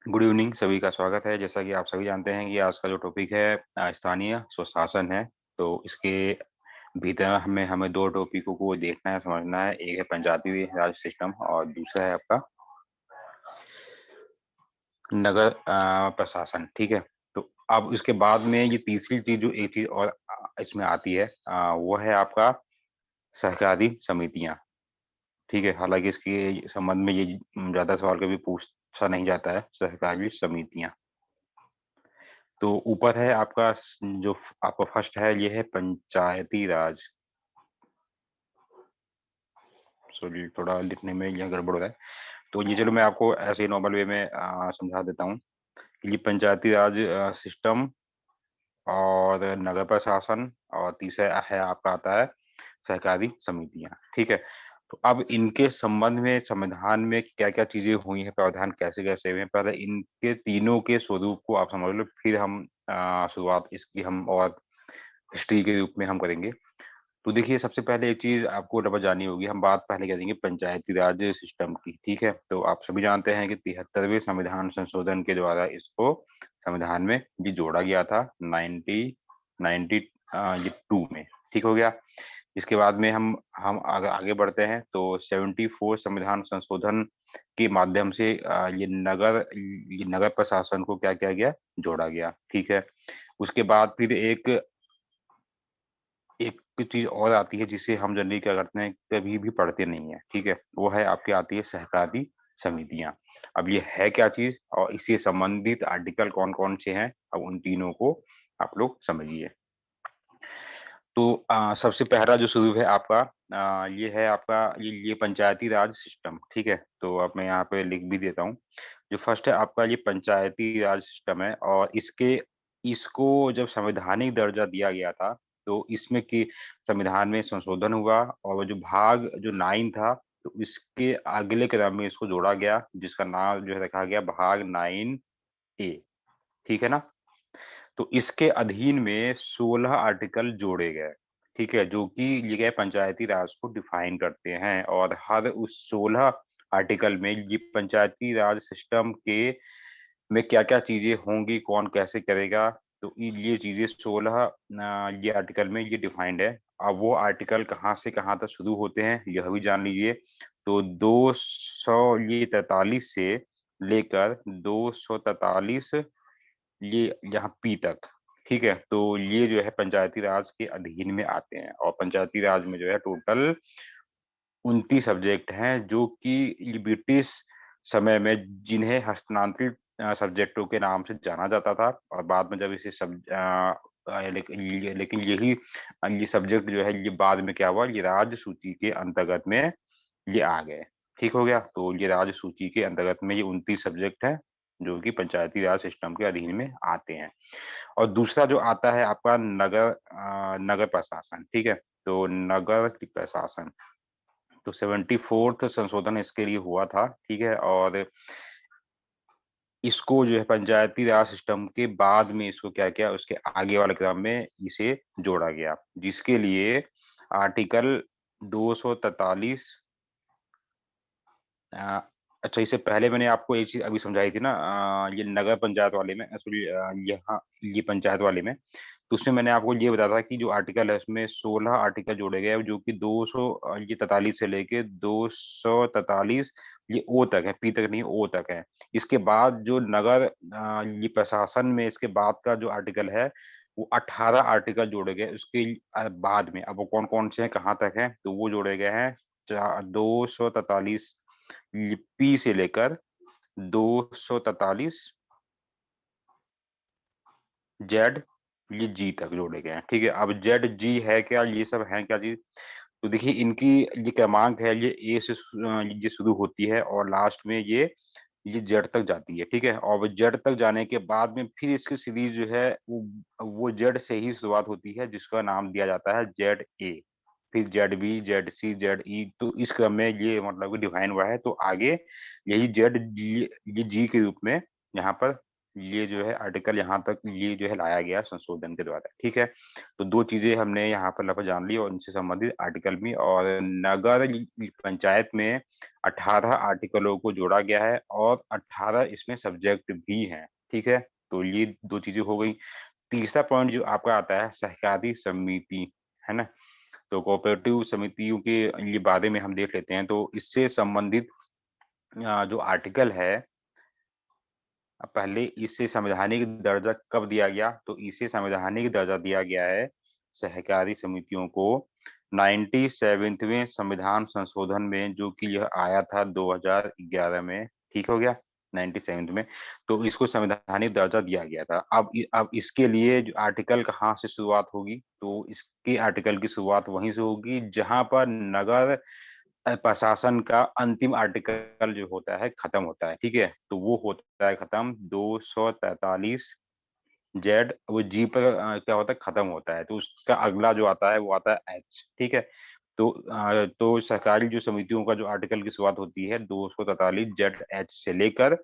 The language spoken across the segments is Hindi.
गुड इवनिंग, सभी का स्वागत है। जैसा कि आप सभी जानते हैं कि आज का जो टॉपिक है स्थानीय स्वशासन है। तो इसके भीतर हमें हमें दो टॉपिकों को देखना है, समझना है। एक है पंचायती राज सिस्टम और दूसरा है आपका नगर प्रशासन। ठीक है। तो अब इसके बाद में ये तीसरी चीज, जो एक चीज और इसमें आती है, वो है आपका सहकारी समितियां। ठीक है। हालांकि इसके संबंध में ये ज्यादा सवाल कभी पूछा नहीं जाता है, सहकारी समितियां। तो ऊपर है आपका जो आपका फर्स्ट है, ये है पंचायती राज। सॉरी, थोड़ा लिखने में यह गड़बड़ हो रहा है। तो ये चलो मैं आपको ऐसे ही नॉर्मल वे में समझा देता हूँ कि ये पंचायती राज सिस्टम और नगर प्रशासन, और तीसरा है आपका आता है सहकारी समितियां। ठीक है। तो अब इनके संबंध में संविधान में क्या क्या चीजें हुई हैं, प्रावधान कैसे कैसे हुए हैं, पहले इनके तीनों के स्वरूप को आप समझ लो, फिर हम शुरुआत इसकी हम और हिस्ट्री के रूप में हम करेंगे। तो देखिए, सबसे पहले एक चीज आपको डबल जानी होगी। हम बात पहले करेंगे पंचायती राज सिस्टम की। ठीक है। तो आप सभी जानते हैं कि 73वें संविधान संशोधन के द्वारा इसको संविधान में ये जोड़ा गया था 1992 में। ठीक हो गया। इसके बाद में हम आगे बढ़ते हैं। तो 74 संविधान संशोधन के माध्यम से ये नगर प्रशासन को क्या किया गया, जोड़ा गया। ठीक है। उसके बाद फिर एक एक चीज और आती है जिसे हम जनरली क्या करते हैं, कभी भी पढ़ते नहीं है। ठीक है। वो है आपकी आती है सहकारी समितियां। अब ये है क्या चीज और इससे संबंधित आर्टिकल कौन कौन से हैं, अब उन तीनों को आप लोग समझिए। तो सबसे पहला जो शुरू है आपका, ये है आपका ये पंचायती राज सिस्टम। ठीक है। तो अब मैं यहाँ पे लिख भी देता हूँ। जो फर्स्ट है आपका ये पंचायती राज सिस्टम है, और इसको जब संवैधानिक दर्जा दिया गया था, तो इसमें की संविधान में संशोधन हुआ, और वो जो भाग जो 9 था, तो इसके अगले क्रम में इसको जोड़ा गया, जिसका नाम जो है रखा गया भाग 9A। ठीक है ना। तो इसके अधीन में 16 आर्टिकल जोड़े गए। ठीक है। जो कि ये गए पंचायती राज को डिफाइन करते हैं, और हर उस 16 आर्टिकल में ये पंचायती राज सिस्टम के में क्या क्या चीजें होंगी, कौन कैसे करेगा, तो ये चीजें 16 ये आर्टिकल में ये डिफाइंड है। अब वो आर्टिकल कहाँ से कहाँ तक शुरू होते हैं यह भी जान लीजिए। तो 243 से लेकर 243 ये यहाँ पी तक। ठीक है। तो ये जो है पंचायती राज के अधीन में आते हैं, और पंचायती राज में जो है टोटल 29 सब्जेक्ट हैं, जो कि ये ब्रिटिश समय में जिन्हें हस्तांतरित सब्जेक्टों के नाम से जाना जाता था, और बाद में जब इसे लेकिन यही ये सब्जेक्ट जो है ये बाद में क्या हुआ, ये राज्य सूची के अंतर्गत में ये आ गए। ठीक हो गया। तो ये राज्य सूची के अंतर्गत में ये 29 सब्जेक्ट है, जो कि पंचायती राज सिस्टम के अधीन में आते हैं। और दूसरा जो आता है आपका नगर प्रशासन। ठीक है। तो नगर प्रशासन, तो 74th संशोधन इसके लिए हुआ था। ठीक है। और इसको जो है पंचायती राज सिस्टम के बाद में इसको क्या किया, उसके आगे वाले क्रम में इसे जोड़ा गया, जिसके लिए आर्टिकल 243। अ, अच्छा, इससे पहले मैंने आपको एक चीज अभी समझाई थी ना, ये नगर पंचायत वाले में, सॉरी, यहाँ ये पंचायत वाले में। तो उसमें मैंने आपको ये बताया था कि जो आर्टिकल है उसमें 16 आर्टिकल जोड़े गए हैं, जो कि 243 से लेके 243 ये ओ तक है, पी तक नहीं, ओ तक है। इसके बाद जो ये प्रशासन में इसके बाद का जो आर्टिकल है, वो 18 आर्टिकल जोड़े गए उसके बाद में। अब वो कौन कौन से हैं, कहाँ तक है, तो वो जोड़े गए हैं 243 पी से लेकर 243 जेड ये जी तक जोड़े गए हैं। ठीक है। अब जेड जी है क्या, ये सब है क्या चीज, तो देखिए इनकी ये क्रमांक है, ये ए से ये शुरू होती है, और लास्ट में ये जेड तक जाती है। ठीक है। और वो जेड तक जाने के बाद में फिर इसकी सीरीज जो है वो जेड से ही शुरुआत होती है, जिसका नाम दिया जाता है जेड ए, फिर Z B, Z C, Z E. तो इस क्रम में ये मतलब डिफाइन हुआ है। तो आगे यही जेड जी, ये जी के रूप में यहाँ पर ये जो है आर्टिकल यहाँ तक ये जो है लाया गया संशोधन के द्वारा, ठीक है। तो 2 चीज़ें हमने यहाँ पर लगभग जान ली और उनसे संबंधित आर्टिकल भी, और नगर पंचायत में 18 आर्टिकलों को जोड़ा गया है और 18 इसमें सब्जेक्ट भी हैं, ठीक है। तो ये 2 चीज़ें हो गई। तीसरा पॉइंट जो आपका आता है सहकारी समिति, है ना? तो कोऑपरेटिव समितियों के ये बारे में हम देख लेते हैं। तो इससे संबंधित जो आर्टिकल है, पहले इसे संवैधानिक दर्जा कब दिया गया? तो इसे संवैधानिक दर्जा दिया गया है सहकारी समितियों को 97वें संविधान संशोधन में, जो कि यह आया था 2011 में, ठीक हो गया? 97 में, तो इसको संवैधानिक दर्जा दिया गया था। अब इसके लिए जो आर्टिकल कहाँ से शुरुआत होगी? तो इसके आर्टिकल की शुरुआत वहीं से होगी जहाँ पर नगर प्रशासन का अंतिम आर्टिकल जो होता है खत्म होता है, ठीक है? तो वो होता है खत्म 243 जेड, वो जी पर क्या होता है खत्म होता है, तो उसका अगला जो आता है वो आता है एच, ठीक है? तो सरकारी जो समितियों का जो आर्टिकल की शुरुआत होती है 243 जेड एच से लेकर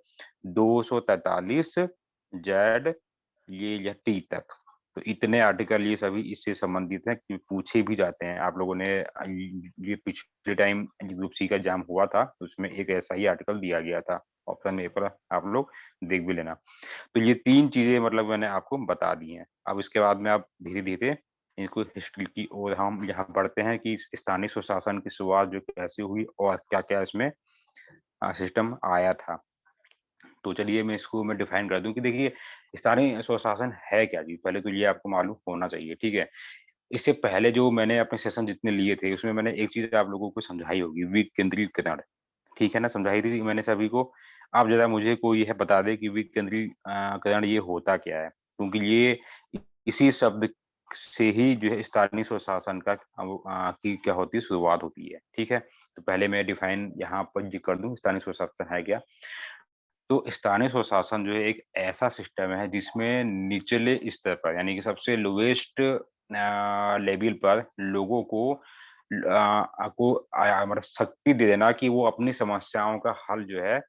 243 जेड ये टी तक। तो इतने आर्टिकल ये सभी इससे संबंधित हैं कि पूछे भी जाते हैं। आप लोगों ने ये पिछले टाइम ग्रुप सी का एग्जाम हुआ था, तो उसमें एक ऐसा ही आर्टिकल दिया गया था। ऑप्शन ए पर आप लोग देख भी लेना। तो ये 3 चीज़ें मतलब मैंने आपको बता दी हैं। अब इसके बाद में आप धीरे-धीरे इनको हिस्ट्री की ओर हम यहाँ बढ़ते हैं कि स्थानीय स्वशासन की शुरुआत जो कैसे हुई और क्या-क्या इसमें सिस्टम आया था। तो चलिए मैं डिफाइन कर दूँ कि देखिए स्थानीय स्वशासन है क्या चीज़? पहले तो ये आपको मालूम होना चाहिए, ठीक है? इससे पहले जो मैंने अपने सेशन जितने लिए थे, उसमें मैंने एक चीज़ आप लोगों को समझाई होगी, विकेंद्रीकरण, ठीक है ना? समझाई थी मैंने सभी को। आप ज़रा मुझे कोई यह बता दें कि करण ये होता क्या है? क्योंकि ये इसी शब्द से ही जो है स्थानीय स्वशासन का की क्या होती है शुरुआत होती है, ठीक है? तो पहले मैं डिफाइन यहाँ पर ये कर दूँ स्थानीय स्वशासन है क्या? तो स्थानीय स्वशासन जो है एक ऐसा सिस्टम है जिसमें निचले स्तर पर यानी कि सबसे लोएस्ट लेवल पर लोगों को मतलब शक्ति दे देना कि वो अपनी समस्याओं का हल जो है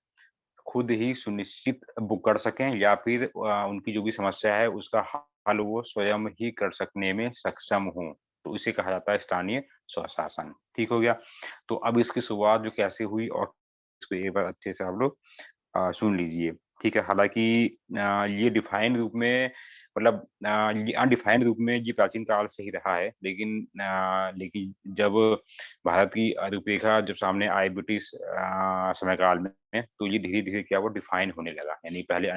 खुद ही सुनिश्चित वो कर सकें, या फिर उनकी जो भी समस्या है उसका हल वो स्वयं ही कर सकने में सक्षम हों। तो इसे कहा जाता है स्थानीय स्वशासन, ठीक हो गया? तो अब इसकी शुरुआत जो कैसे हुई और इसको एक बार अच्छे से आप लोग सुन लीजिए, ठीक है? हालाँकि ये डिफाइन रूप में मतलब ये अनडिफाइंड रूप में ये प्राचीन काल से ही रहा है, लेकिन जब भारत की रूपरेखा जब सामने आई ब्रिटिश समयकाल में, तो ये धीरे-धीरे क्या वो डिफाइन होने लगा। यानी पहले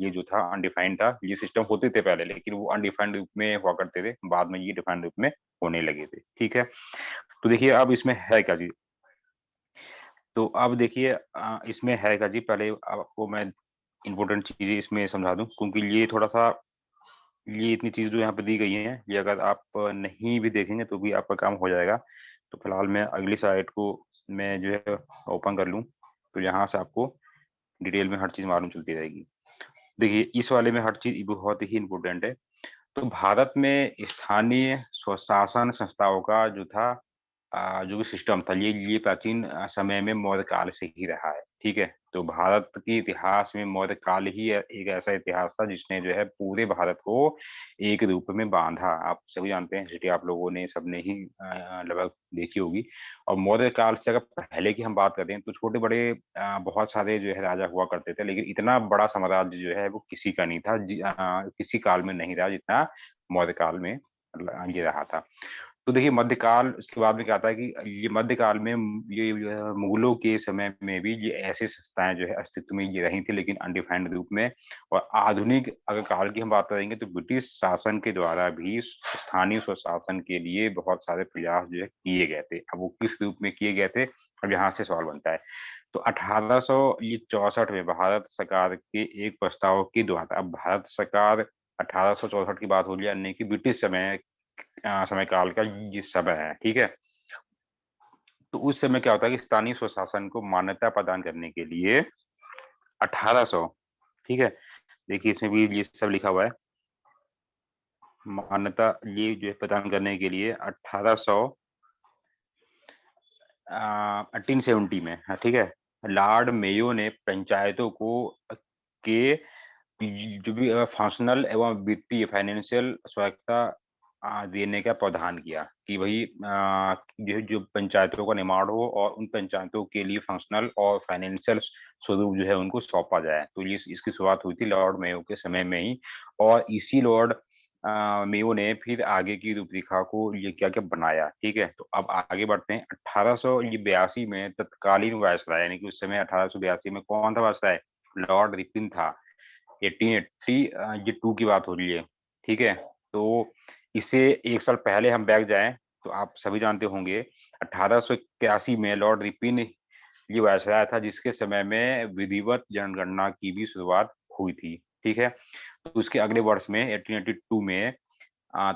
ये जो था अनडिफाइंड था, ये सिस्टम होते थे पहले, लेकिन वो अनडिफाइंड रूप में हुआ करते थे, बाद में ये डिफाइंड रूप में होने लगे थे, ठीक है? तो देखिए अब इसमें है क्या चीज़? तो अब देखिए इसमें है क्या जी, पहले आपको मैं इम्पोर्टेंट चीज़ें इसमें समझा दूँ, क्योंकि ये थोड़ा-सा ये इतनी चीज़ जो यहाँ पे दी गई हैं, ये अगर आप नहीं भी देखेंगे तो भी आपका काम हो जाएगा। तो फिलहाल मैं अगली स्लाइड को मैं जो है ओपन कर लूँ, तो यहाँ से आपको डिटेल में हर चीज़ मालूम चलती रहेगी। देखिए इस वाले में हर चीज़ बहुत ही इम्पोर्टेंट है। तो भारत में स्थानीय स्वशासन संस्थाओं का जो था जो भी सिस्टम था ये प्राचीन समय में मौर्य काल से ही रहा है, ठीक है? तो भारत के इतिहास में मौर्य काल ही एक ऐसा इतिहास था जिसने जो है पूरे भारत को एक रूप में बाँधा। आप सभी जानते हैं हिस्ट्री, आप लोगों ने सबने ही लगभग देखी होगी। और मौर्य काल से अगर पहले की हम बात करें तो छोटे-बड़े बहुत सारे जो है राजा हुआ करते थे, लेकिन इतना बड़ा साम्राज्य जो है वो किसी का नहीं था, किसी काल में नहीं रहा जितना मौर्य काल में ये रहा था। तो देखिए मध्यकाल उसके बाद में क्या आता है कि ये मध्यकाल में ये जो है मुगलों के समय में भी ये ऐसी संस्थाएँ जो है अस्तित्व में ये रही थी, लेकिन अनडिफाइंड रूप में। और आधुनिक अगर काल की हम बात करेंगे तो ब्रिटिश शासन के द्वारा भी स्थानीय स्वशासन के लिए बहुत सारे प्रयास जो है किए गए थे। अब वो किस रूप में किए गए थे, अब यहाँ से सवाल बनता है। तो 1864 में भारत सरकार के एक प्रस्ताव के द्वारा, अब भारत सरकार 1864 की बात हो रही है, यानी कि ब्रिटिश समय काल का ये समय है, ठीक है? तो उस समय क्या होता है कि स्थानीय स्वशासन को मान्यता प्रदान करने के लिए 1800, ठीक है? देखिए इसमें भी ये सब लिखा हुआ है। मान्यता ये जो है प्रदान करने के लिए 1800 1870 में, हाँ, ठीक है? लॉर्ड मेयो ने पंचायतों को के जो भी फंक्शनल एवं वित्तीय फाइनेंशियल स्वायत्तता देने का प्रावधान किया कि भई जो जो पंचायतों का निर्माण हो और उन पंचायतों के लिए फंक्शनल और फाइनेंशियल स्वरूप जो है उनको सौंपा जाए। तो ये इसकी शुरुआत हुई थी लॉर्ड मेयो के समय में ही और इसी लॉर्ड मेयो ने फिर आगे की रूपरेखा को ये क्या-क्या बनाया, ठीक है? तो अब आगे बढ़ते हैं 1882 में तत्कालीन वायसराय यानी कि उस समय 1882 में कौन था वायसराय? लॉर्ड रिपन था। 1880 ये 2 की बात हो रही है, ठीक है? तो इससे 1 साल पहले हम बैक जाएँ, तो आप सभी जानते होंगे 1881 में लॉर्ड रिपन ये वायसराय था जिसके समय में विधिवत जनगणना की भी शुरुआत हुई थी, ठीक है? तो उसके अगले वर्ष में 1882 में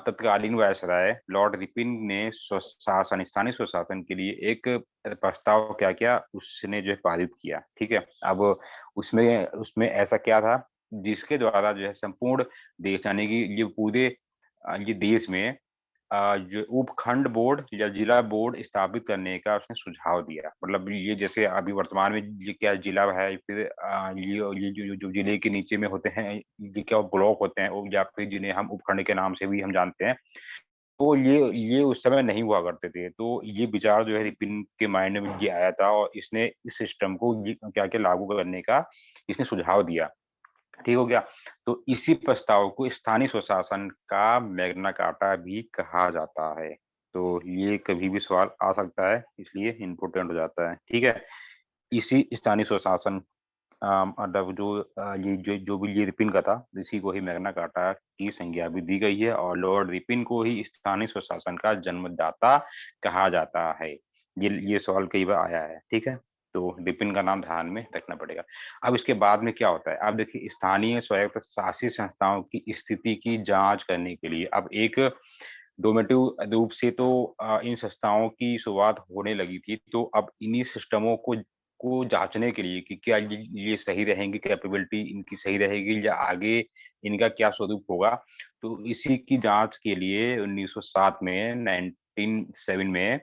तत्कालीन वायसराय लॉर्ड रिपन ने स्वशासन स्थानीय स्वशासन के लिए एक प्रस्ताव क्या किया, उसने जो है पारित किया, ठीक है? अब उसमें उसमें ऐसा क्या था, जिसके द्वारा जो है संपूर्ण देश यानी कि ये पूरे ये देश में जो उपखंड बोर्ड या जिला बोर्ड स्थापित करने का उसने सुझाव दिया। मतलब ये जैसे अभी वर्तमान में ये क्या जिला है, फिर ये जो जिले के नीचे में होते हैं, ये क्या ब्लॉक होते हैं या फिर जिन्हें हम उपखंड के नाम से भी हम जानते हैं। तो ये उस समय नहीं हुआ करते थे। तो ये विचार जो है विपिन के माइंड में ये आया था और इसने इस सिस्टम को ये क्या-क्या लागू करने का इसने सुझाव दिया। ठीक हो गया? तो इसी प्रस्ताव को स्थानीय स्वशासन का मैग्ना कार्टा भी कहा जाता है। तो ये कभी भी सवाल आ सकता है, इसलिए इम्पोर्टेंट हो जाता है, ठीक है? इसी स्थानीय स्वशासन मतलब जो ये जो भी ये रिपिन का था, इसी को ही मैग्ना कार्टा की संज्ञा भी दी गई है और लॉर्ड रिपिन को ही स्थानीय स्वशासन का जन्मदाता कहा जाता है। ये सवाल कई बार आया है, ठीक है? तो रिपिन का नाम ध्यान में रखना पड़ेगा। अब इसके बाद में क्या होता है, अब देखिए स्थानीय स्वायत्त शासी संस्थाओं की स्थिति की जाँच करने के लिए अब एक नॉर्मेटिव रूप से तो इन संस्थाओं की शुरुआत होने लगी थी, तो अब इन्हीं सिस्टमों को जाँचने के लिए कि क्या ये सही रहेंगी, कैपेबिलिटी इनकी सही रहेगी या आगे इनका क्या स्वरूप होगा। तो इसी की जाँच के लिए 1907 में 1907 में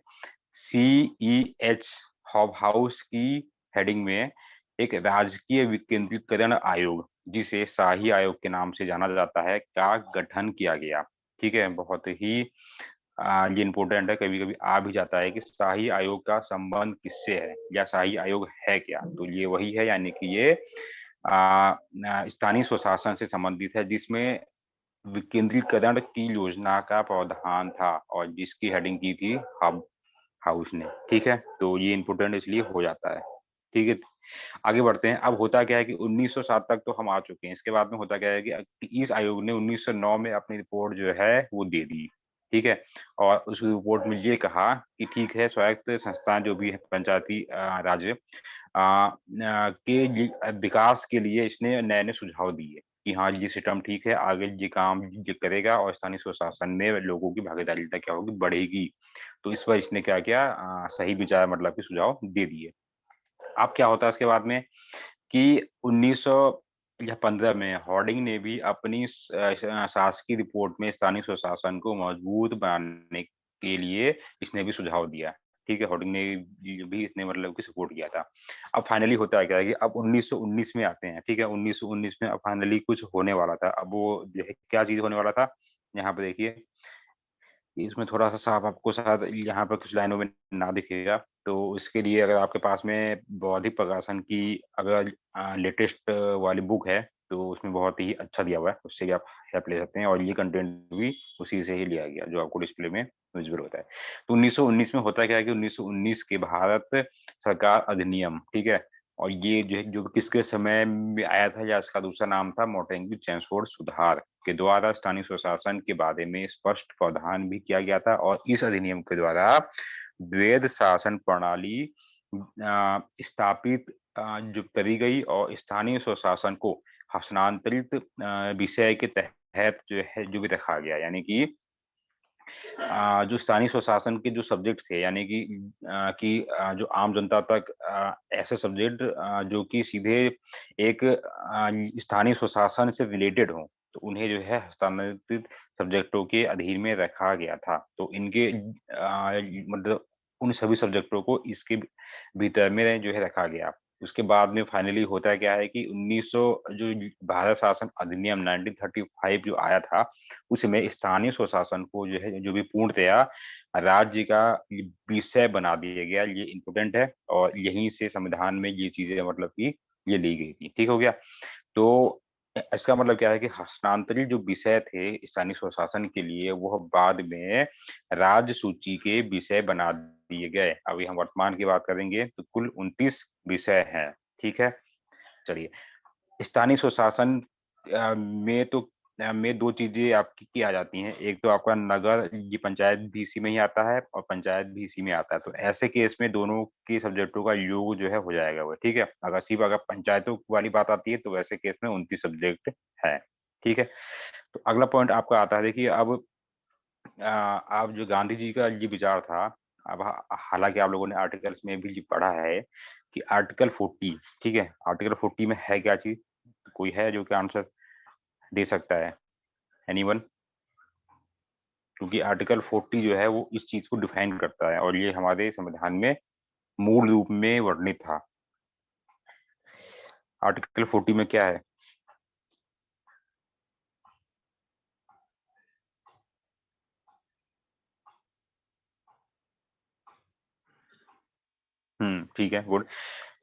सीईएच हॉब हाउस की हेडिंग में एक राजकीय विकेंद्रीकरण आयोग, जिसे शाही आयोग के नाम से जाना जाता है, का गठन किया गया। ठीक है? बहुत ही ये इम्पोर्टेंट है, कभी-कभी आ भी जाता है कि शाही आयोग का संबंध किससे है या शाही आयोग है क्या? तो ये वही है यानी कि ये स्थानीय स्वशासन से संबंधित है जिसमें विकेंद्रीकरण की योजना का प्रावधान था और जिसकी हेडिंग की थी हब हाउस ने, ठीक है? तो ये इम्पोर्टेंट इसलिए हो जाता है, ठीक है? आगे बढ़ते हैं, अब होता क्या है कि 1907 तक तो हम आ चुके हैं, इसके बाद में होता क्या है कि इस आयोग ने 1909 में अपनी रिपोर्ट जो है वो दे दी, ठीक है? और उस रिपोर्ट में ये कहा कि ठीक है, स्वायत्त संस्थान जो भी है पंचायती राज्य के विकास के लिए इसने नए-नए सुझाव दिए कि हाँ, ये सिस्टम ठीक है, आगे ये काम ये करेगा और स्थानीय स्वशासन में लोगों की भागीदारिता क्या होगी, बढ़ेगी। तो इस पर इसने क्या किया सही विचार मतलब कि सुझाव दे दिए। अब क्या होता है इसके बाद में कि 1915 में हॉर्डिंग ने भी अपनी शासकीय रिपोर्ट में स्थानीय स्वशासन को मजबूत बनाने के लिए इसने भी सुझाव दिया। ठीक है? हॉर्डिंग ने ये भी इसने मतलब कि सपोर्ट किया था। अब फाइनली होता क्या है कि अब 1919 में आते हैं, ठीक है? 1919 में अब फाइनली कुछ होने वाला था। अब वो जो है क्या चीज़ होने वाला था? यहाँ पे देखिए इसमें थोड़ा-सा साफ आपको शायद यहाँ पर कुछ लाइनों में ना दिखेगा, तो इसके लिए अगर आपके पास में बौद्धिक प्रकाशन की अगर लेटेस्ट वाली बुक है, तो उसमें बहुत ही अच्छा दिया हुआ है, उससे भी आप हेल्प ले सकते हैं और ये कंटेंट भी उसी से ही लिया गया, जो आपको डिस्प्ले में विज़िबल होता है। तो 1919 में होता क्या है कि 1919 के भारत सरकार अधिनियम, ठीक है? और ये जो है जो किसके समय में आया था या इसका दूसरा नाम था मॉन्टेग्यू चेम्सफोर्ड सुधार के द्वारा स्थानीय स्वशासन के बारे में स्पष्ट प्रावधान भी किया गया था और इस अधिनियम के द्वारा द्वैध शासन प्रणाली स्थापित जो करी गई और स्थानीय स्वशासन को हस्तांतरित विषय के तहत जो है जो भी रखा गया यानी कि जो स्थानीय स्वशासन के जो सब्जेक्ट थे यानी जो आम जनता तक ऐसे सब्जेक्ट जो कि सीधे एक स्थानीय स्वशासन से रिलेटेड हों, तो उन्हें जो है हस्तांतरित सब्जेक्टों के अधीन में रखा गया था। तो इनके मतलब उन सभी सब्जेक्टों को इसके भीतर में जो है रखा गया। उसके बाद में फाइनली होता क्या है कि 1900 जो भारत शासन अधिनियम 1935 जो आया था, उसमें स्थानीय स्वशासन को जो है जो भी पूर्णतया राज्य का विषय बना दिया गया। ये इम्पोर्टेंट है और यहीं से संविधान में ये चीजें मतलब कि ये ली गई थी। ठीक हो गया। तो इसका मतलब क्या है कि हस्तांतरित जो विषय थे स्थानीय स्वशासन के लिए, वह बाद में राज्य सूची के विषय बना दिए गए। अभी हम वर्तमान की बात करेंगे तो कुल 29 विषय हैं। ठीक है। चलिए, स्थानीय स्वशासन में तो में दो चीजें आपकी की आ जाती हैं। एक तो आपका नगर ये पंचायत भी इसी में ही आता है और पंचायत भी इसी में आता है। तो ऐसे केस में दोनों के सब्जेक्टों का योग जो है हो जाएगा वो। ठीक है। अगर सिर्फ अगर पंचायतों वाली बात आती है तो वैसे केस में 29 सब्जेक्ट है। ठीक है। तो अगला पॉइंट आपका आता है। देखिए, अब आप जो गांधी जी का ये विचार था, अब हालांकि आप लोगों ने आर्टिकल्स में भी पढ़ा है कि आर्टिकल 40, ठीक है, आर्टिकल 40 में है क्या चीज? कोई है जो कि आंसर दे सकता है? एनीवन? क्योंकि आर्टिकल 40 जो है वो इस चीज को डिफाइन करता है और ये हमारे संविधान में मूल रूप में वर्णित था। आर्टिकल 40 में क्या है? ठीक है, गुड।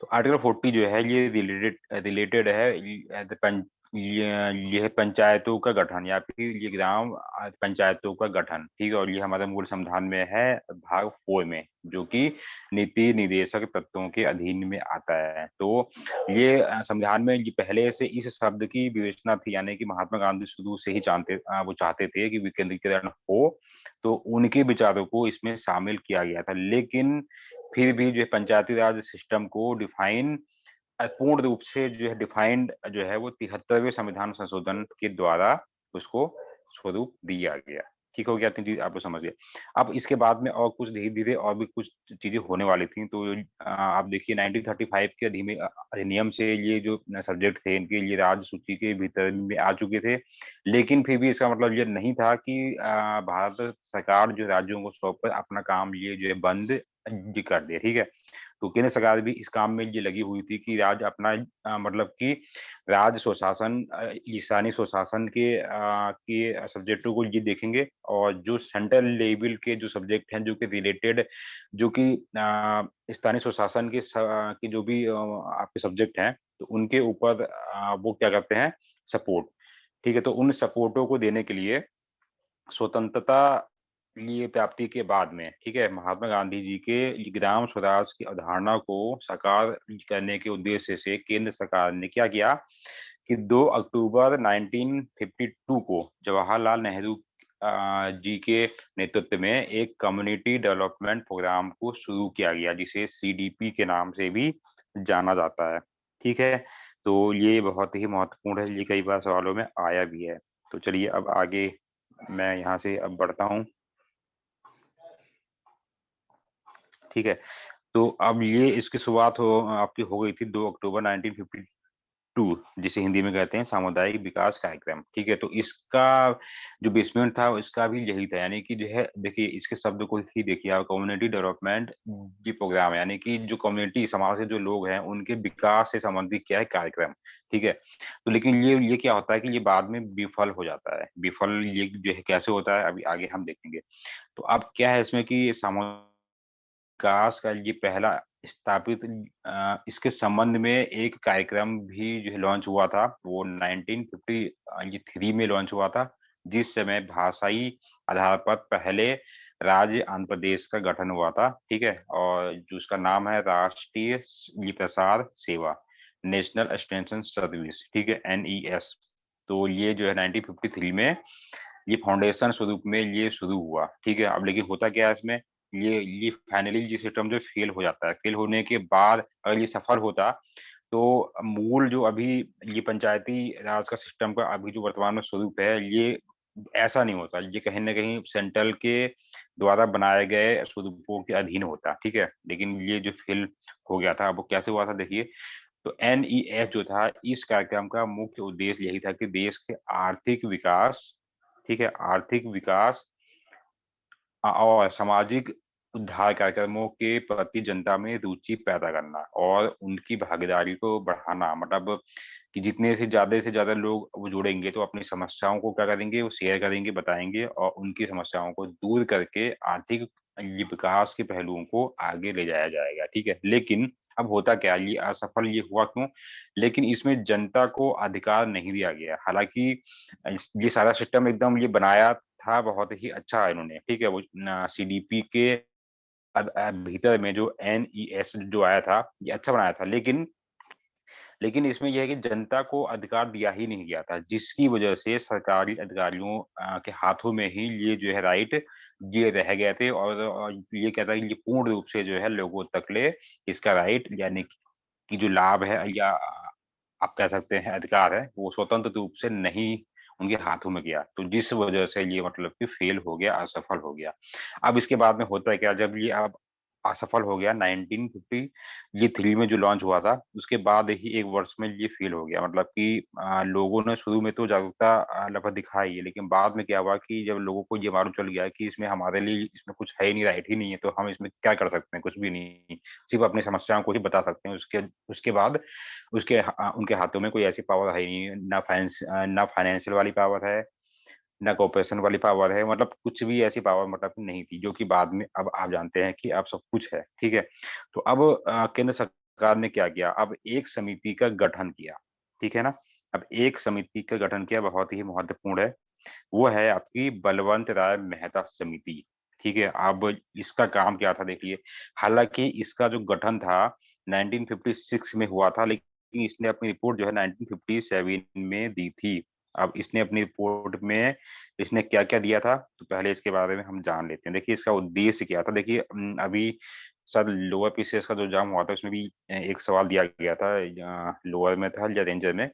तो आर्टिकल 40 जो है ये रिलेटेड रिलेटेड है ये है पंचायतों का गठन या फिर ये ग्राम पंचायतों का गठन। ठीक है। और ये हमारे मूल संविधान में है भाग 4 में, जो कि नीति निर्देशक तत्वों के अधीन में आता है। तो ये संविधान में ये पहले से इस शब्द की विवेचना थी, यानी कि महात्मा गांधी शुरू से ही वो चाहते थे कि विकेंद्रीकरण हो, तो उनके विचारों को इसमें शामिल किया गया था। लेकिन फिर भी जो है पंचायती राज सिस्टम को डिफाइन पूर्ण रूप से जो है डिफाइंड जो है वो 73वें संविधान संशोधन के द्वारा उसको स्वरूप दिया गया। ठीक हो गया? इतनी चीज आप लोग समझ गए। अब इसके बाद में और कुछ धीरे धीरे और भी कुछ चीजें होने वाली थी। तो आप देखिए 1935 के अधिनियम से ये जो सब्जेक्ट थे इनके लिए राज्य सूची के भीतर में आ चुके थे। लेकिन फिर भी इसका मतलब ये नहीं था कि भारत सरकार जो राज्यों को सौंप कर अपना काम ये जो है बंद ये कर दे। ठीक है। तो केंद्र सरकार भी इस काम में ये लगी हुई थी कि राज्य अपना मतलब कि राज्य स्वशासन स्थानीय स्वशासन के सब्जेक्टों को ये देखेंगे और जो सेंट्रल लेवल के जो सब्जेक्ट हैं जो कि रिलेटेड जो कि स्थानीय स्वशासन के जो भी आपके सब्जेक्ट हैं तो उनके ऊपर वो क्या करते हैं, सपोर्ट। ठीक है। तो उन सपोर्टों को देने के लिए स्वतंत्रता लिए प्राप्ति के बाद में, ठीक है, महात्मा गांधी जी के ग्राम स्वराज की अवधारणा को साकार करने के उद्देश्य से केंद्र सरकार ने क्या किया कि 2 अक्टूबर 1952 को जवाहरलाल नेहरू जी के नेतृत्व में एक कम्युनिटी डेवलपमेंट प्रोग्राम को शुरू किया गया, जिसे सीडीपी के नाम से भी जाना जाता है। ठीक है। तो ये बहुत ही महत्वपूर्ण है, ये कई बार सवालों में आया भी है। तो चलिए अब आगे मैं यहाँ से अब बढ़ता हूँ। ठीक है। तो अब ये इसकी शुरुआत आपकी हो गई थी 2 अक्टूबर 1952, जिसे हिंदी में कहते हैं सामुदायिक विकास कार्यक्रम। ठीक है। तो इसका जो बेसमेंट था इसका भी यही था, यानी कि जो है देखिए इसके शब्द को ही देखिए आप, कम्युनिटी डेवलपमेंट ये प्रोग्राम है, यानी कि जो कम्युनिटी समाज के जो लोग हैं उनके विकास से संबंधित क्या है कार्यक्रम। ठीक है। तो लेकिन ये क्या होता है कि ये बाद में विफल हो जाता है। विफल ये जो है कैसे होता है अभी आगे हम देखेंगे। तो अब क्या है इसमें कि सामुदायिक विकास का ये पहला स्थापित इसके संबंध में एक कार्यक्रम भी जो है लॉन्च हुआ था, वो 1953 में लॉन्च हुआ था, जिस समय भाषाई आधार पर पहले राज्य आंध्र प्रदेश का गठन हुआ था। ठीक है। और जो उसका नाम है राष्ट्रीय प्रसार सेवा, नेशनल एक्सटेंशन सर्विस। ठीक है, एनईएस। तो ये जो है 1953 में ये फाउंडेशन स्वरूप में ये शुरू हुआ। ठीक है। अब लेकिन होता क्या है इसमें, ये फाइनली ये सिस्टम जो फेल हो जाता है। फेल होने के बाद अगर ये सफल होता तो मूल जो अभी ये पंचायती राज का सिस्टम का अभी जो वर्तमान में स्वरूप है ये ऐसा नहीं होता। ये कहीं ना कहीं सेंट्रल के द्वारा बनाए गए स्वरूपों के अधीन होता। ठीक है। लेकिन ये जो फेल हो गया था, अब वो कैसे हुआ था देखिए। तो एनईएस जो था इस कार्यक्रम का मुख्य उद्देश्य यही था कि देश के आर्थिक विकास, ठीक है, आर्थिक विकास और सामाजिक उद्धार कार्यक्रमों के प्रति जनता में रुचि पैदा करना और उनकी भागीदारी को बढ़ाना, मतलब कि जितने से ज्यादा लोग वो जुड़ेंगे तो अपनी समस्याओं को क्या करेंगे, वो शेयर करेंगे, बताएंगे और उनकी समस्याओं को दूर करके आर्थिक ये विकास के पहलुओं को आगे ले जाया जाएगा। ठीक है, लेकिन अब होता क्या, ये असफल ये हुआ क्यों? लेकिन इसमें जनता को अधिकार नहीं दिया गया। हालांकि ये सारा सिस्टम एकदम ये बनाया था, बहुत ही अच्छा है इन्होंने। ठीक है, वो सीडीपी के भीतर में जो एनईएस जो आया था, ये अच्छा बनाया था, लेकिन इसमें ये है कि जनता को अधिकार दिया ही नहीं गया था, जिसकी वजह से सरकारी अधिकारियों के हाथों में ही ये जो है राइट ये रह गए थे, और ये कहता है कि ये पूर्ण रूप से जो है लोगों तक ले इसका राइट, यानी कि जो लाभ है या आप कह सकते हैं अधिकार है, वो स्वतंत्र रूप से नहीं उनके हाथों में गया। तो जिस वजह से ये मतलब कि फेल हो गया, असफल हो गया। अब इसके बाद में होता है क्या, जब ये अब असफल हो गया 1953 में जो लॉन्च हुआ था, उसके बाद ही 1 वर्ष में ये फेल हो गया। मतलब कि लोगों ने शुरू में तो जागरूकता लगभग दिखाई है, लेकिन बाद में क्या हुआ कि जब लोगों को ये मालूम चल गया कि इसमें हमारे लिए इसमें कुछ है ही नहीं, राइट ही नहीं है, तो हम इसमें क्या कर सकते हैं? कुछ भी नहीं, सिर्फ अपनी समस्याओं को ही बता सकते हैं। उसके उसके बाद उनके हाथों में कोई ऐसी पावर है ही नहीं, ना फाइनेंशियल वाली पावर है, ना कोऑपरेशन वाली पावर है, मतलब कुछ भी ऐसी पावर मतलब नहीं थी, जो कि बाद में अब आप जानते हैं कि अब सब कुछ है। ठीक है? तो अब केंद्र सरकार ने क्या किया, अब एक समिति का गठन किया। ठीक है ना? अब एक समिति का गठन किया, बहुत ही महत्वपूर्ण है। वो है आपकी बलवंत राय मेहता समिति। ठीक है? अब इसका काम क्या था देखिए, हालाँकि इसका जो गठन था 1956 में हुआ था, लेकिन इसने अपनी रिपोर्ट जो है 1957 में दी थी। अब इसने अपनी रिपोर्ट में इसने क्या-क्या दिया था, तो पहले इसके बारे में हम जान लेते हैं। देखिए इसका उद्देश्य क्या था, देखिए अभी शायद लोअर पीसीएस का जो एग्ज़ाम हुआ था उसमें भी एक सवाल दिया गया था, लोअर में था या रेंजर में।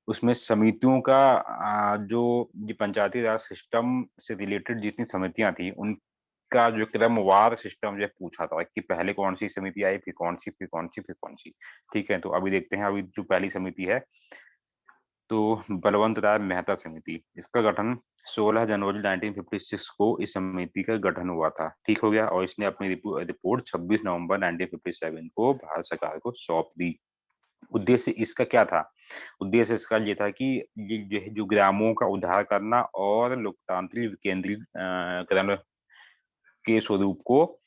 उसमें समितियों का जो ये पंचायती राज सिस्टम से रिलेटेड जितनी समितियाँ थी, उनका जो क्रमवार सिस्टम जो है पूछा था कि पहले कौन-सी समिति आई, फिर कौन-सी, फिर कौन-सी, फिर कौन-सी। ठीक है? तो अभी देखते हैं, अभी जो पहली समिति है, तो बलवंत राय मेहता समिति, इसका गठन 16 जनवरी 1956 को इस समिति का गठन हुआ था। ठीक हो गया? और इसने अपनी रिपोर्ट 26 नवंबर 1957 को भारत सरकार को सौंप दी। उद्देश्य इसका क्या था? उद्देश्य इसका ये था कि ये जो है जो ग्रामों का उद्धार करना और लोकतांत्रिक करण के स्वरूप को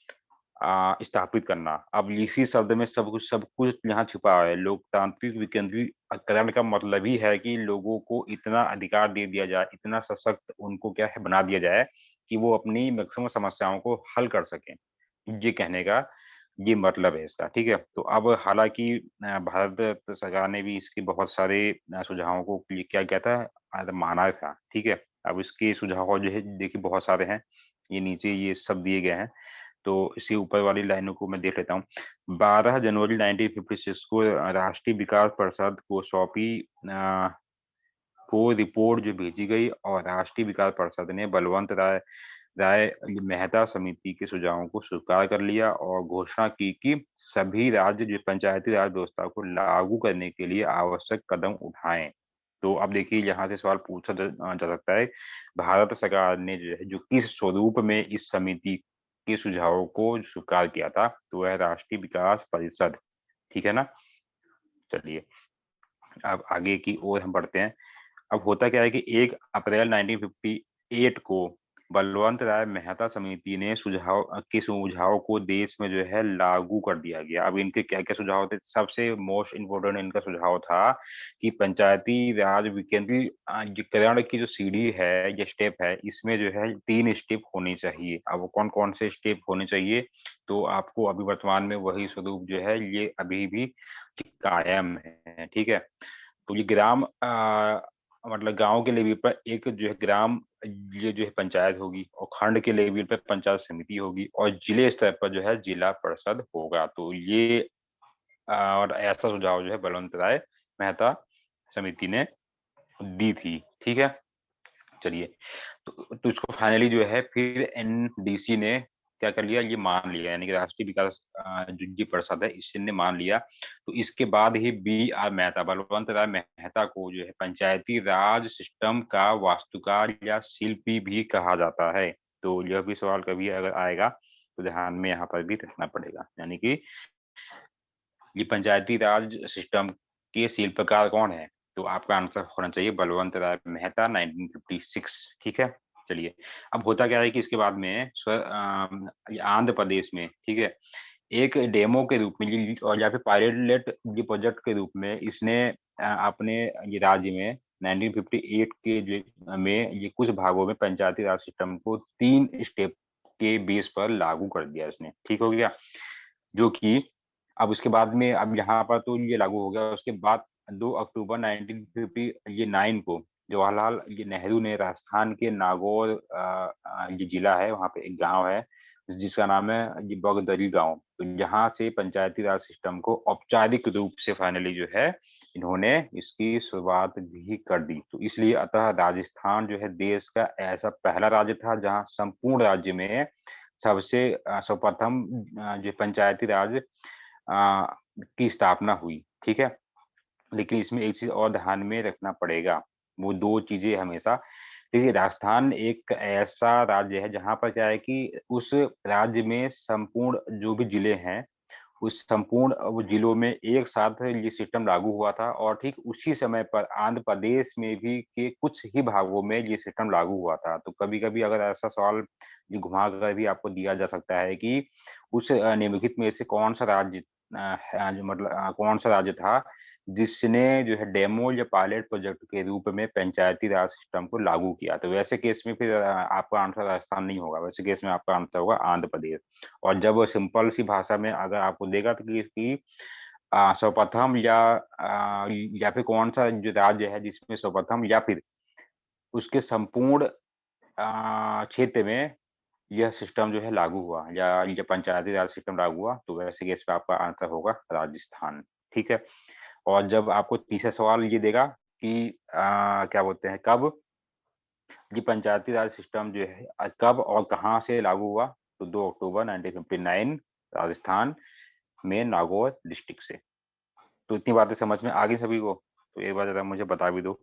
स्थापित करना। अब इसी शब्द में सब कुछ यहाँ छुपा है। लोकतांत्रिक विकेंद्रीकरण का मतलब ही है कि लोगों को इतना अधिकार दे दिया जाए, इतना सशक्त उनको क्या है बना दिया जाए कि वो अपनी मैक्सिमम समस्याओं को हल कर सकें। ये कहने का ये मतलब है इसका, ठीक है? तो अब हालाँकि भारत सरकार ने भी इसके बहुत सारे सुझावों को क्या किया था, माना था, ठीक है? अब इसके सुझाव जो है देखिए बहुत सारे हैं। ये नीचे ये सब दिए गए हैं। तो इसी ऊपर वाली लाइनों को मैं देख लेता हूँ। 12 जनवरी 1956 को राष्ट्रीय विकास परिषद को सौंपी को रिपोर्ट जो भेजी गई और राष्ट्रीय विकास परिषद ने बलवंत राय राय मेहता समिति के सुझावों को स्वीकार कर लिया और घोषणा की कि सभी राज्य जो पंचायती राज व्यवस्था को लागू करने के लिए आवश्यक कदम उठाएं। तो अब देखिए यहाँ से सवाल पूछा जा सकता है, भारत सरकार ने जो है जो किस स्वरूप में इस समिति के सुझावों को स्वीकार किया था, तो वह राष्ट्रीय विकास परिषद, ठीक है ना? चलिए अब आगे की ओर हम बढ़ते हैं। अब होता क्या है कि 1 अप्रैल 1958 को बलवंत राय मेहता समिति ने के सुझाव को देश में जो है लागू कर दिया गया। अब इनके क्या-क्या सुझाव थे? सबसे मोस्ट इम्पोर्टेंट इनका सुझाव था कि पंचायती राज विकेंद्रीकरण की जो सीढ़ी है, ये स्टेप है, इसमें जो है 3 स्टेप होने चाहिए। अब वो कौन-कौन से स्टेप होने चाहिए? तो आपको अभी वर्तमान में वही स्वरूप जो है, ये अभी भी कायम है, ठीक है? तो ये मतलब गाँव के लेवल पर एक जो है ये जो है पंचायत होगी और खंड के लेवल पे पंचायत समिति होगी और जिले स्तर पर जो है जिला परिषद होगा। तो ये और ऐसा सुझाव जो है बलवंत राय मेहता समिति ने दी थी, ठीक है? चलिए, तो इसको फाइनली जो है फिर एनडीसी ने क्या कर लिया, ये मान लिया, यानी कि राष्ट्रीय विकास जो ये परिषद है इसने मान लिया। तो इसके बाद ही बीआर मेहता, बलवंत राय मेहता को जो है पंचायती राज सिस्टम का वास्तुकार या शिल्पी भी कहा जाता है। तो यह भी सवाल कभी अगर आएगा तो ध्यान में यहाँ पर भी रखना पड़ेगा। यानी कि ये पंचायती राज सिस्टम के शिल्पकार कौन है? तो आपका आंसर होना चाहिए बलवंत राय मेहता 1956। ठीक है? चलिए, अब होता क्या है कि इसके बाद में ये आंध्र प्रदेश में, ठीक है, एक डेमो के रूप में और या फिर पायलट ये प्रोजेक्ट के रूप में इसने अपने ये राज्य में 1958 के में ये कुछ भागों में पंचायती राज सिस्टम को 3 स्टेप के बेस पर लागू कर दिया इसने। ठीक हो गया? जो कि अब उसके बाद में अब यहाँ पर तो ये लागू हो गया। उसके बाद 2 अक्टूबर 1959 को जवाहरलाल ये नेहरू ने राजस्थान के नागौर ये जिला है, वहाँ पे एक गाँव है जिसका नाम है ये बगदरी गाँव। तो यहाँ से पंचायती राज सिस्टम को औपचारिक रूप से फाइनली जो है इन्होंने इसकी शुरुआत भी कर दी। तो इसलिए अतः राजस्थान जो है देश का ऐसा पहला राज्य था जहाँ संपूर्ण राज्य में सबसे सर्वप्रथम जो पंचायती राज की स्थापना हुई। ठीक है? लेकिन इसमें एक चीज़ और ध्यान में रखना पड़ेगा, वो 2 चीज़ें हमेशा। देखिए, राजस्थान एक ऐसा राज्य है जहाँ पर क्या है कि उस राज्य में संपूर्ण जो भी ज़िले हैं, उस संपूर्ण वो ज़िलों में एक साथ ये सिस्टम लागू हुआ था और ठीक उसी समय पर आंध्र प्रदेश में भी के कुछ ही भागों में ये सिस्टम लागू हुआ था। तो कभी-कभी अगर ऐसा सवाल ये घुमा कर भी आपको दिया जा सकता है कि उस निम्नलिखित में से कौन-सा राज्य है जो मतलब कौन-सा राज्य था जिसने जो है डेमो या पायलट प्रोजेक्ट के रूप में पंचायती राज सिस्टम को लागू किया। तो वैसे केस में फिर आपका आंसर राजस्थान नहीं होगा, वैसे केस में आपका आंसर होगा आंध्र प्रदेश। और जब सिंपल सी भाषा में अगर आपको देगा तो कि सर्वप्रथम या फिर कौन-सा जो राज्य है जिसमें सर्वप्रथम या फिर उसके संपूर्ण क्षेत्र में यह सिस्टम जो है लागू हुआ या ये पंचायती राज सिस्टम लागू हुआ, तो वैसे केस में आपका आंसर होगा राजस्थान। ठीक है? और जब आपको तीसरा सवाल ये देगा कि क्या बोलते हैं कब ये पंचायती राज सिस्टम जो है कब और कहाँ से लागू हुआ? तो 2 अक्टूबर 1959 राजस्थान में नागौर डिस्ट्रिक्ट से। तो इतनी बातें समझ में आ गई सभी को? तो एक बार ज़रा मुझे बता भी दो।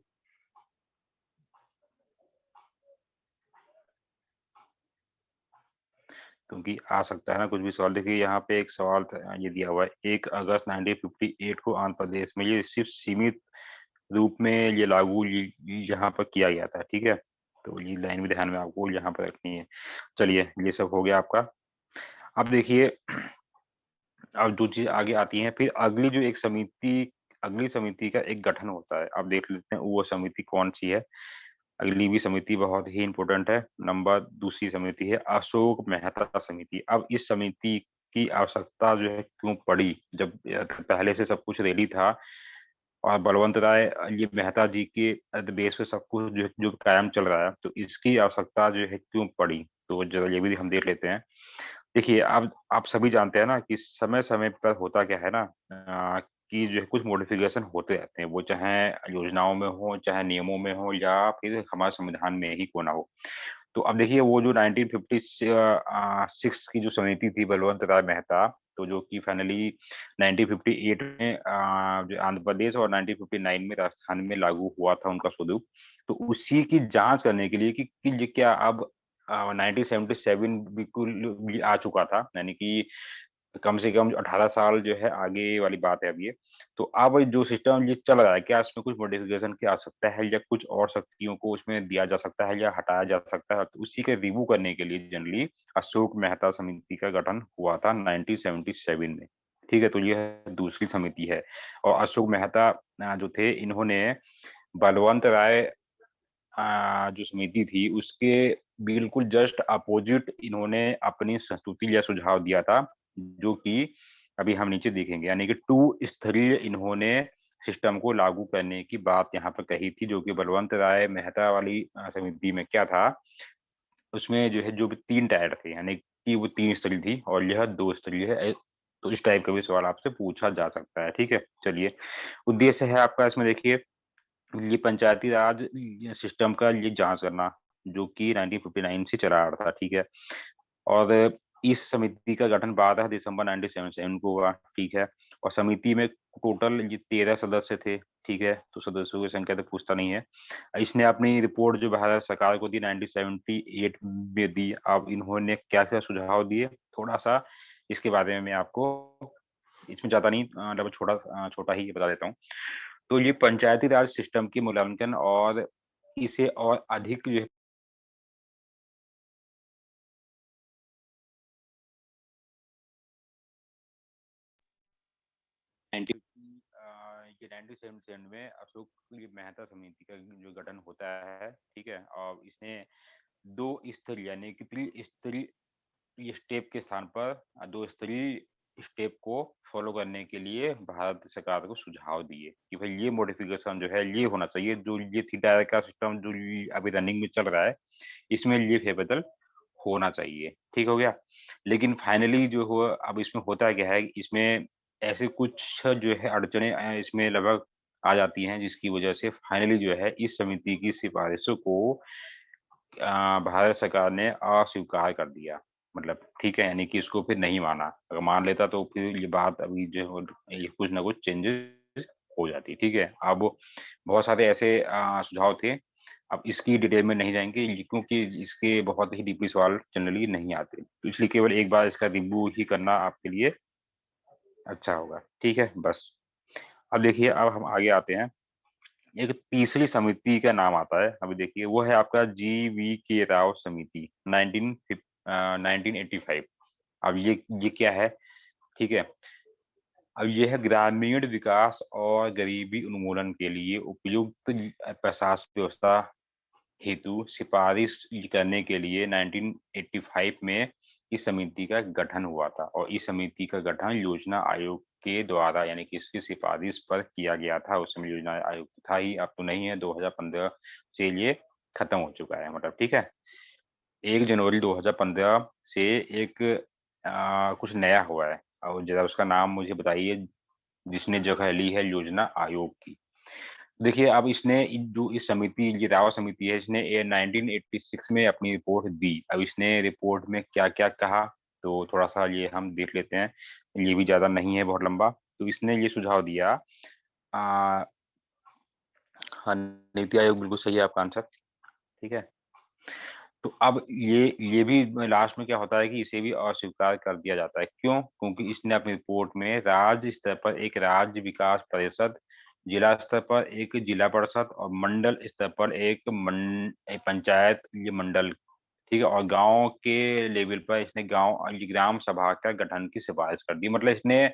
क्योंकि आ सकता है ना कुछ भी सवाल। देखिए यहाँ पे एक सवाल था ये दिया हुआ है 1 अगस्त 1958 को आंध्र प्रदेश में ये सिर्फ़ सीमित रूप में ये लागू यहाँ पर किया गया था, ठीक है? तो ये लाइन भी ध्यान में आपको यहाँ पे रखनी है। चलिए, ये सब हो गया आपका। अब देखिए अब जो चीज़ आगे आती है फिर अगली समिति का एक गठन होता है। अब देख लेते हैं वो समिति कौन-सी है। अगली भी समिति बहुत ही इम्पोर्टेंट है। नंबर दूसरी समिति है अशोक मेहता समिति। अब इस समिति की आवश्यकता जो है क्यों पड़ी? जब पहले से सब कुछ रेडी था और बलवंत राय ये मेहता जी के बेस पे सब कुछ जो कायम चल रहा है, तो इसकी आवश्यकता जो है क्यों पड़ी? तो ज़रा ये भी हम देख लेते हैं। देखिए, अब आप सभी जानते हैं ना कि समय-समय पर होता क्या है ना कि जो है कुछ मॉडिफ़िकेशन होते रहते हैं, वो चाहे योजनाओं में हो, चाहे नियमों में हो या फिर हमारे संविधान में ही क्यों ना हो। तो अब देखिए वो जो 6 की जो समिति थी बलवंत राय मेहता, तो जो कि फाइनली 1958 में जो आंध्र प्रदेश और 1959 में राजस्थान में लागू हुआ था उनका स्वरूप। तो उसी की जाँच करने के लिए कि ये क्या अब 1977 बिल्कुल भी आ चुका था, यानी कि कम से कम 18 साल जो है आगे वाली बात है अब ये। तो अब जो सिस्टम ये चल रहा है, क्या इसमें कुछ मॉडिफ़िकेशन की आवश्यकता है या कुछ और शक्तियों को उसमें दिया जा सकता है या हटाया जा सकता है? तो उसी के रिव्यू करने के लिए जनरली अशोक मेहता समिति का गठन हुआ था 1977 में। ठीक है? तो ये है दूसरी समिति है और अशोक मेहता जो थे इन्होंने बलवंत राय जो समिति थी उसके बिल्कुल जस्ट अपोज़िट इन्होंने अपनी संस्तुति या सुझाव दिया था, जो कि अभी हम नीचे देखेंगे। यानी कि 2 स्तरीय इन्होंने सिस्टम को लागू करने की बात यहाँ पे कही थी, जो कि बलवंत राय मेहता वाली समिति में क्या था, उसमें जो है जो भी 3 टायर थे, यानी कि वो 3 स्तरीय थी और यह 2 स्तरीय है। तो इस टाइप का भी सवाल आपसे पूछा जा सकता है, ठीक है? चलिए, उद्देश्य है आपका इसमें देखिए ये पंचायती राज ये सिस्टम का ये जाँच करना, जो कि 1959 से चला आ रहा था, ठीक है? और इस समिति का गठन 12 दिसंबर 1977 को हुआ, ठीक है? और समिति में टोटल ये 13 सदस्य थे, ठीक है? तो सदस्यों की संख्या तो पूछता नहीं है। इसने अपनी रिपोर्ट जो भारत सरकार को दी 1978 में दी। अब इन्होंने क्या-क्या सुझाव दिए? थोड़ा-सा इसके बारे में मैं आपको इसमें ज़्यादा नहीं लगभग छोटा ही बता देता हूँ। तो ये पंचायती राज सिस्टम की मूल्यांकन और इसे और अधिक जो है 19 ये 1977 में अशोक ये मेहता समिति का जो गठन होता है, ठीक है? और इसने 2 स्तरीय यानी कि त्रिस्तरीय स्टेप के स्थान पर 2 स्तरीय स्टेप को फॉलो करने के लिए भारत सरकार को सुझाव दिए कि भाई ये मॉडिफिकेशन जो है ये होना चाहिए, जो ये थ्री टायर का सिस्टम जो ये अभी रनिंग में चल रहा है, इसमें ये फेरबदल होना चाहिए, ठीक हो गया? लेकिन फाइनली जो हुआ अब इसमें होता क्या है, इसमें ऐसे कुछ जो है अड़चनें इसमें लगभग आ जाती हैं, जिसकी वजह से फाइनली जो है इस समिति की सिफारिशों को भारत सरकार ने अस्वीकार कर दिया। मतलब ठीक है, यानी कि इसको फिर नहीं माना। अगर मान लेता तो फिर ये बात अभी जो है ये कुछ ना कुछ चेंजेस हो जाती, ठीक है? अब बहुत सारे ऐसे सुझाव थे, अब इसकी डिटेल में नहीं जाएँगे ये क्योंकि इसके बहुत ही डीपली सवाल जनरली नहीं आते। तो इसलिए केवल एक बार इसका रिव्यू ही करना आपके लिए अच्छा होगा, ठीक है? बस। अब देखिए अब हम आगे आते हैं। एक तीसरी समिति का नाम आता है, अभी देखिए वो है आपका जी.वी.के. राव समिति 1985। अब ये क्या है? ठीक है? अब ये है ग्रामीण विकास और गरीबी उन्मूलन के लिए उपयुक्त प्रशासन व्यवस्था हेतु सिफारिश करने के लिए 1985 में इस समिति का गठन हुआ था और इस समिति का गठन योजना आयोग के द्वारा यानी कि इसकी सिफारिश पर किया गया था। उस समय योजना आयोग था ही, अब तो नहीं है, 2015 से ये खत्म हो चुका है मतलब ठीक है। 1 जनवरी 2015 से एक कुछ नया हुआ है और ज़रा उसका नाम मुझे बताइए जिसने जगह ली है योजना आयोग की। देखिए, अब इसने जो इस समिति ये रावत समिति है, इसने 1986 में अपनी रिपोर्ट दी। अब इसने रिपोर्ट में क्या-क्या कहा, तो थोड़ा-सा ये हम देख लेते हैं। ये भी ज़्यादा नहीं है, बहुत लंबा। तो इसने ये सुझाव दिया अ, हाँ, नीति आयोग बिल्कुल सही है आपका आंसर, ठीक है? तो अब ये भी लास्ट में क्या होता है कि इसे भी अस्वीकार कर दिया जाता है। क्यों? क्योंकि इसने अपनी रिपोर्ट में राज्य स्तर पर एक राज्य विकास परिषद, जिला स्तर पर एक जिला परिषद और मंडल स्तर पर एक पंचायत ये मंडल, ठीक है? और गाँव के लेवल पर इसने ये ग्राम सभा का गठन की सिफारिश कर दी। मतलब इसने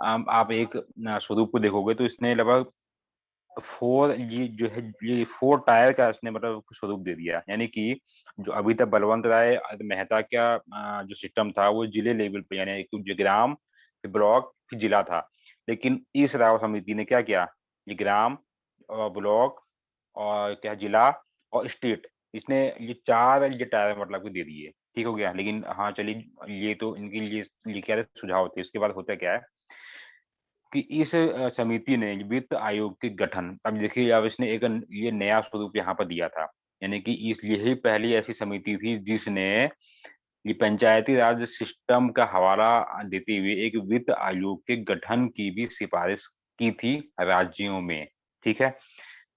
आप एक स्वरूप को देखोगे तो इसने लगभग 4 ये जो है ये 4 टायर का इसने मतलब स्वरूप दे दिया। यानी कि जो अभी तक बलवंत राय मेहता का जो सिस्टम था वो जिले लेवल पे यानी एक जो ग्राम, फिर ब्लॉक, फिर जिला था। लेकिन इस राव समिति ने क्या किया, ये ग्राम ब्लॉक और क्या जिला और स्टेट इसने ये 4 ये टायर मतलब कि दे दिए। ठीक हो गया? लेकिन हाँ, चलिए ये तो इनके लिए ये क्या थे सुझाव थे। इसके बाद होता क्या है कि इस समिति ने वित्त आयोग के गठन अब देखिए अब इसने एक ये नया स्वरूप यहाँ पर दिया था। यानी कि इस यही पहली ऐसी समिति थी जिसने ये पंचायती राज सिस्टम का हवाला देते हुए एक वित्त आयोग के गठन की भी सिफारिश की थी राज्यों में, ठीक है?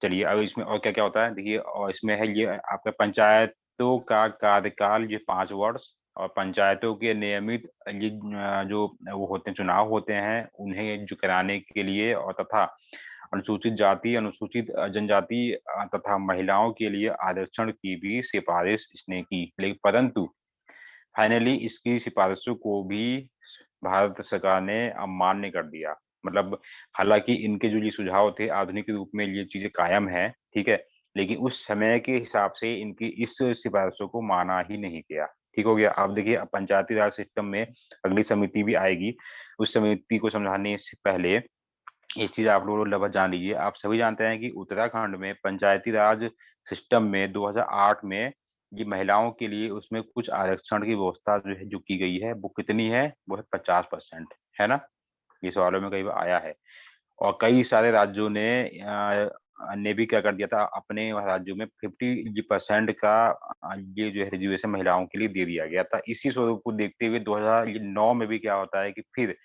चलिए अब इसमें और क्या-क्या होता है देखिए और इसमें है ये आपका पंचायतों का कार्यकाल ये 5 वर्ष और पंचायतों के नियमित जो वो होते हैं चुनाव होते हैं, उन्हें जो कराने के लिए और तथा अनुसूचित जाति, अनुसूचित जनजाति तथा महिलाओं के लिए आरक्षण की भी सिफारिश इसने की। लेकिन परंतु फाइनली इसकी सिफारिशों को भी भारत सरकार ने अमान्य कर दिया। मतलब हालाँकि इनके जो ये सुझाव थे आधुनिक रूप में ये चीज़ें कायम हैं, ठीक है? लेकिन उस समय के हिसाब से इनकी इस सिफारिशों को माना ही नहीं गया। ठीक हो गया? अब देखिए अब पंचायती राज सिस्टम में अगली समिति भी आएगी। उस समिति को समझाने से पहले एक चीज़ आप लोग लगभग जान लीजिए। आप सभी जानते हैं कि उत्तराखंड में पंचायती राज सिस्टम में 2008 में ये महिलाओं के लिए उसमें कुछ आरक्षण की व्यवस्था जो है जो की गई है, वो कितनी है? वो है 50%, है ना? ये सवालों में कई बार आया है। और कई सारे राज्यों ने भी क्या कर दिया था अपने राज्यों में 50% का ये जो है रिज़र्वेशन महिलाओं के लिए दे दिया गया था। इसी स्वरूप को देखते हुए 2009 में भी क्या होता है कि फिर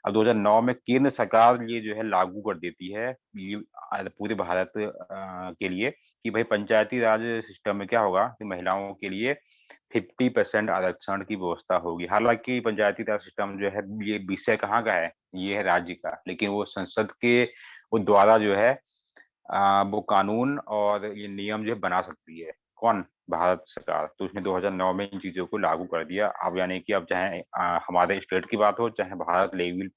अब 2009 में केंद्र सरकार ये जो है लागू कर देती है ये पूरे भारत के लिए कि भाई पंचायती राज सिस्टम में क्या होगा कि महिलाओं के लिए 50% आरक्षण की व्यवस्था होगी। हालाँकि पंचायती राज सिस्टम जो है ये विषय कहाँ का है? ये है राज्य का, लेकिन वो संसद के वो द्वारा जो है वो कानून और ये नियम जो है बना सकती है। कौन? भारत सरकार। तो उसने 2009 में इन चीज़ों को लागू कर दिया। अब यानी कि अब चाहे हमारे स्टेट की बात हो, चाहे भारत लेवल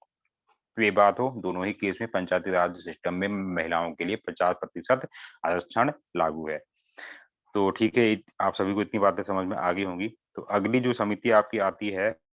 पे बात हो, दोनों ही केस में पंचायती राज सिस्टम में महिलाओं के लिए 50% आरक्षण लागू है। तो ठीक है, आप सभी को इतनी बातें समझ में आ गई होंगी। तो अगली जो समिति आपकी आती है